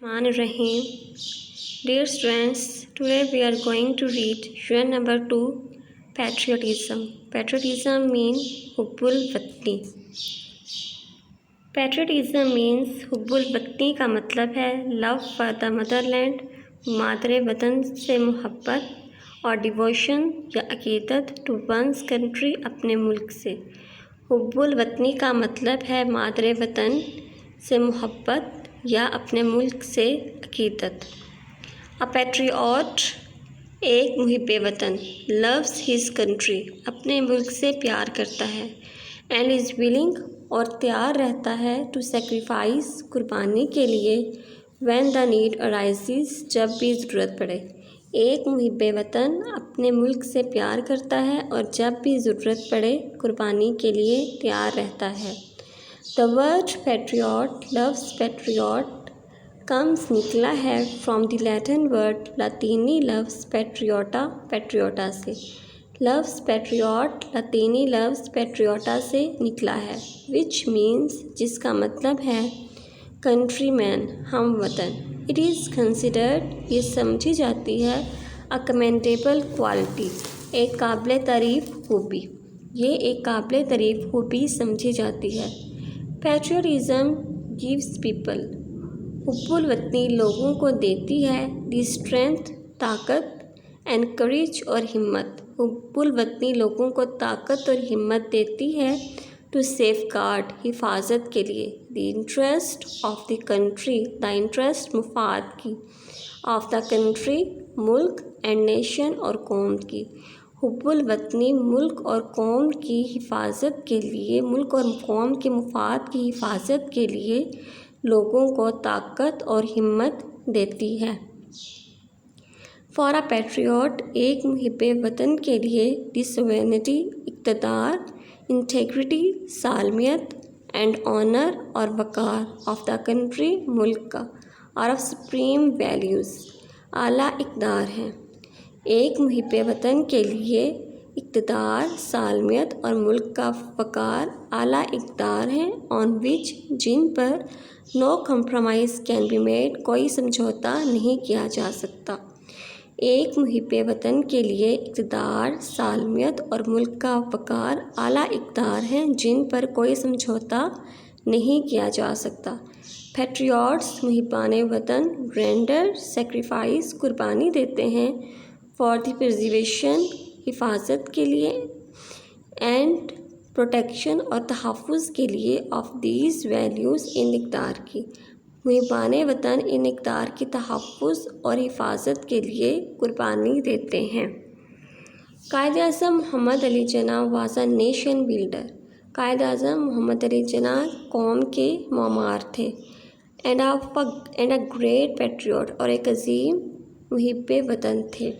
Rahman Rahim. Dear students, today we are going to read unit number 2, Patriotism. Patriotism means Hubbul Watni. Patriotism means Hubbul Watni का मतलब है love for the motherland, मादरे वतन से मोहब्बत और devotion या अकीदत टू वंस कंट्री अपने मुल्क से। हुब्बुल वतनी का मतलब है मादरे वतन से मोहब्बत या अपने मुल्क से अकीदत। अ पैट्रियट एक मुहिब्बे वतन, लव्स हिज कंट्री अपने मुल्क से प्यार करता है, एंड इज़ विलिंग और तैयार रहता है टू सेक्रीफाइस कुर्बानी के लिए व्हेन द नीड अराइजेस जब भी ज़रूरत पड़े। एक मुहिब्बे वतन अपने मुल्क से प्यार करता है और जब भी ज़रूरत पड़े कुर्बानी के लिए तैयार रहता है। The word patriot loves patriot comes निकला है फ्रॉम द लैटिन वर्ड लातीनी लव्स पैट्रियोटा पैट्रियोटा से। लव्स पैट्रियट लातीनी लव्स पैट्रियोटा से निकला है, विच मीन्स जिसका मतलब है कंट्री मैन हम वतन। इट इज़ कंसिडर्ड ये समझी जाती है अ कमेंडेबल क्वालिटी एक काबिल तारीफ़ खूबी, ये एक काबिल तारीफ़ खूबी समझी जाती है। पैट्रियटिज़म गिव्स पीपल हुब्बुल वतनी लोगों को देती है दी स्ट्रेंथ ताकत एंड करेज और हिम्मत। हुब्बुल वतनी लोगों को ताकत और हिम्मत देती है टू सेफगार्ड हिफाजत के लिए the interest of the country the interest मुफाद की ऑफ द कंट्री मुल्क एंड नेशन और कौम की। हुब्बुल वतनी मुल्क और कौम की हिफाजत के लिए मुल्क और कौम के मुफाद की हिफाजत के लिए लोगों को ताकत और हिम्मत देती है। फॉर अ पैट्रियट एक मुहिब्बे वतन के लिए द सोवेरेनिटी इक़्तिदार इंटेग्रिटी सालमियत एंड ऑनर और वक़ार ऑफ द कंट्री मुल्क का और ऑफ सुप्रीम वैल्यूज़ आला इक़्तिदार हैं। एक मुहिब्बे वतन के लिए इक़्तिदार सालमियत और मुल्क का वक़ार आला इक़्तिदार हैं ऑन विच जिन पर no compromise can be made कोई समझौता नहीं किया जा सकता। एक मुहिब्बे वतन के लिए इक़्तिदार सालमियत और मुल्क का वक़ार आला इक़्तिदार हैं जिन पर कोई समझौता नहीं किया जा सकता। पैट्रियट्स मुहिब्बाने वतन रेंडर सेक्रीफाइस कुर्बानी देते हैं फॉर द प्रिजर्वेशन हिफाजत के लिए एंड प्रोटेक्शन और तहफ़्फ़ुज़ के लिए ऑफ दीज वैल्यूज़ इन इक़्तिदार की। मुहिब्बाने वतन इन इक़्तिदार की तहफ़्फ़ुज़ और हिफाजत के लिए कुर्बानी देते हैं। Quaid-e-Azam Mohammad Ali Jinnah was a nation builder. Quaid-e-Azam Mohammad Ali Jinnah कौम के मामार थे एंड अ ग्रेट पैट्रियट और एक अजीम मुहिब्बे वतन थे।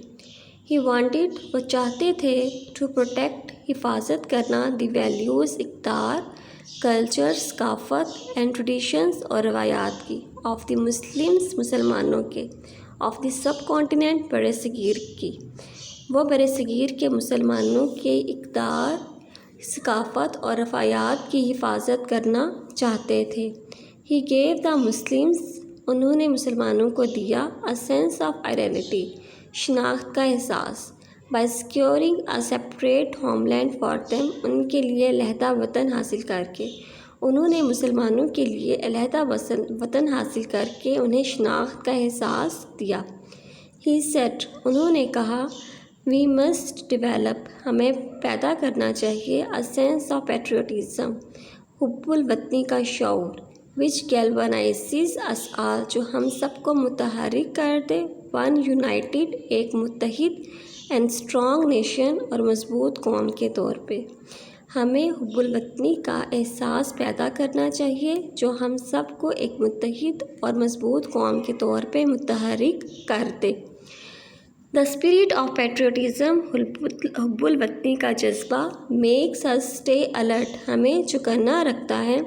ही वांटेड वो चाहते थे टू प्रोटेक्ट हिफाजत करना द वैल्यूज़ इक़्तिदार कल्चर सकाफ़त एंड ट्रेडिशंस और रवायात की ऑफ द मुस्लिम्स मुसलमानों के ऑफ द सब कॉन्टिनेंट बरे सगीर की। वो बरे सगीर के मुसलमानों के इक़्तिदार सकाफ़त और रवायात की हिफाजत करना चाहते थे। ही गेव द मुस्लिम्स उन्होंने मुसलमानों को दिया अ सेंस ऑफ आइडेंटिटी शनाख्त का एहसास by securing a separate homeland for them उनके लिए अलहदा वतन हासिल करके उन्होंने मुसलमानों के लिए अलहदा वतन हासिल करके उन्हें शनाख्त का एहसास दिया। ही सेड उन्होंने कहा वी मस्ट डेवलप हमें पैदा करना चाहिए अ सेंस ऑफ पैट्रियटिज़म हुब्बुल वतनी का शऊर विच गैल्वनाइज़ेस अस ऑल जो हम सबको मुतहर्रिक कर दे वन यूनाइटेड एक मुत्तहिद एंड स्ट्रॉन्ग नेशन और मजबूत कौम के तौर पे। हमें हुब्बुल वतनी का एहसास पैदा करना चाहिए जो हम सबको एक मुत्तहिद और मजबूत कौम के तौर पे मुतहर्रिक कर दे। द स्पिरिट ऑफ पैट्रियटिज़म हुब्बुल वतनी का जज्बा मेक्स अस स्टे अलर्ट हमें चौकन्ना रखता है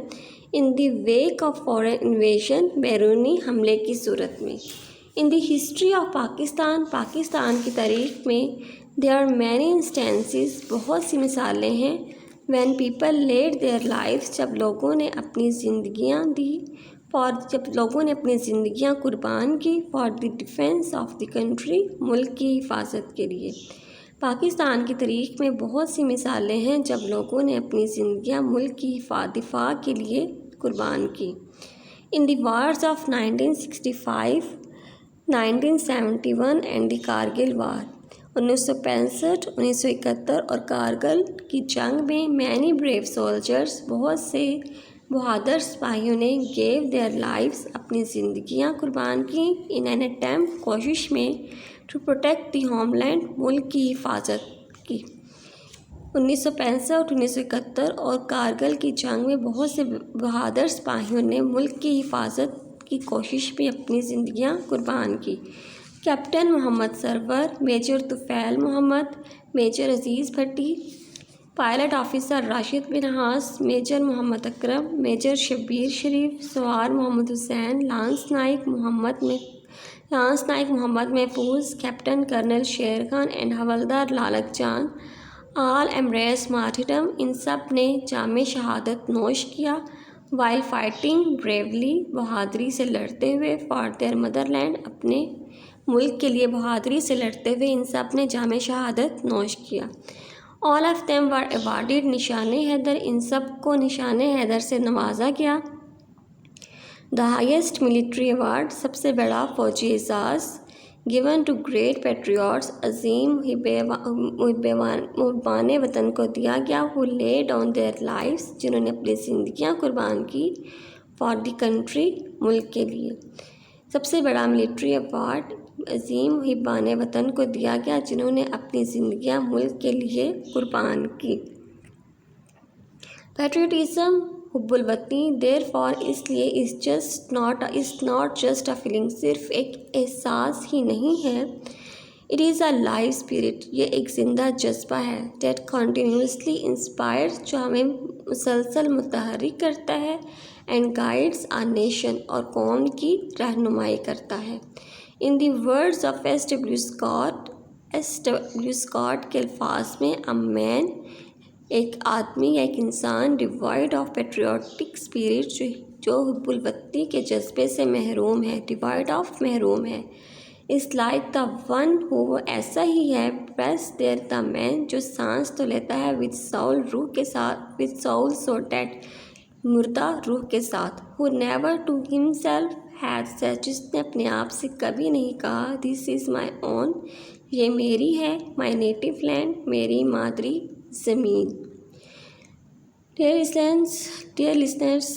in the wake of foreign invasion बैरूनी हमले की सूरत में। In the history of Pakistan Pakistan की तारीख में देयर आर मैनी इंस्टेंसेस बहुत सी मिसालें हैं when people led their lifes जब लोगों ने अपनी ज़िंदगियां दी جب لوگوں نے اپنی زندگیاں قربان کی for the defence of the country, ملک کی حفاظت کے لیے۔ پاکستان کی تاریخ میں بہت سی مثالیں ہیں جب لوگوں نے اپنی زندگیاں ملک کی دفاع کے لیے قربان کی۔ In the wars of 1965، 1971 and the Kargil war, 1965، 1971 اور کارگل کی جنگ میں مینی بریو سولجرز، بہت سے بہادر سپاہیوں نے گیو دیئر لائفز، اپنی زندگیاں قربان کیں، ان این اٹیمپٹ، کوشش میں، to protect the homeland, ملک کی حفاظت کی۔ 1965، 1971 اور کارگل کی جنگ میں بہت سے بہادر سپاہیوں نے ملک کی حفاظت کی کوشش میں اپنی زندگیاں قربان کی۔ کیپٹن محمد سرور، میجر طفیل محمد، میجر عزیز بھٹی، پائلٹ آفیسر راشد بن ہاس، میجر محمد اکرم، میجر شبیر شریف، سوار محمد حسین، لانس نائک محمد محفوظ، captain colonel Sher Khan and havildar Lalak Jan, all embrace martyrdom, ان سب نے جام شہادت نوش کیا، وائل فائٹنگ بریولی، بہادری سے لڑتے ہوئے، فار دیئر مدر لینڈ، اپنے ملک کے لیے بہادری سے لڑتے ہوئے ان سب نے جام شہادت نوش کیا۔ آل آف دیم ور ایوارڈڈ نشان حیدر، ان سب کو نشان حیدر سے نوازا گیا۔ دا ہائیسٹ ملٹری ایوارڈ، سب سے بڑا فوجی اعزاز، گیون ٹو گریٹ پیٹریوٹس، عظیم محبان وطن کو دیا گیا، ہو لے ڈاؤن دیئر لائفز، جنہوں نے اپنی زندگیاں قربان کی، فار دی کنٹری، ملک کے لیے۔ سب سے بڑا ملٹری ایوارڈ عظیم محبان وطن کو دیا گیا جنہوں نے اپنی زندگیاں ملک کے لیے قربان کی۔ پیٹریوٹزم، حب الوطنی، دیر فار، اس لیے is not just a feeling, صرف ایک احساس ہی نہیں ہے، it is a life spirit, یہ ایک زندہ جذبہ ہے، دیٹ کنٹینیوسلی انسپائرز، جو ہمیں مسلسل متحرک کرتا ہے، اینڈ گائیڈز آ نیشن، اور قوم کی رہنمائی کرتا ہے۔ In the words of S W Scott کے الفاظ میں، اے مین، ایک آدمی یا ایک انسان، ڈیوائڈ آف پیٹریوٹک اسپرٹ، جو حب الوطنی کے جذبے سے محروم ہے، ڈیوائڈ آف محروم ہے، از لائک دا ون ہو، وہ ایسا ہی ہے، بریتھس دیر دا مین، جو سانس تو لیتا ہے، ود سول، روح کے ساتھ، ود سول سو ڈیڈ، مردہ روح کے ساتھ، who never to himself hath said, جس نے اپنے آپ سے کبھی نہیں کہا، دس از مائی اون، یہ میری ہے، مائی نیٹو لینڈ، میری مادری زمین۔ Dear listeners,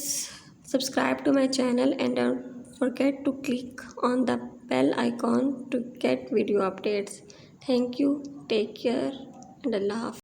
subscribe to my channel and don't forget to click on the bell icon to get video updates. Thank you, take care, and Allah Hafiz.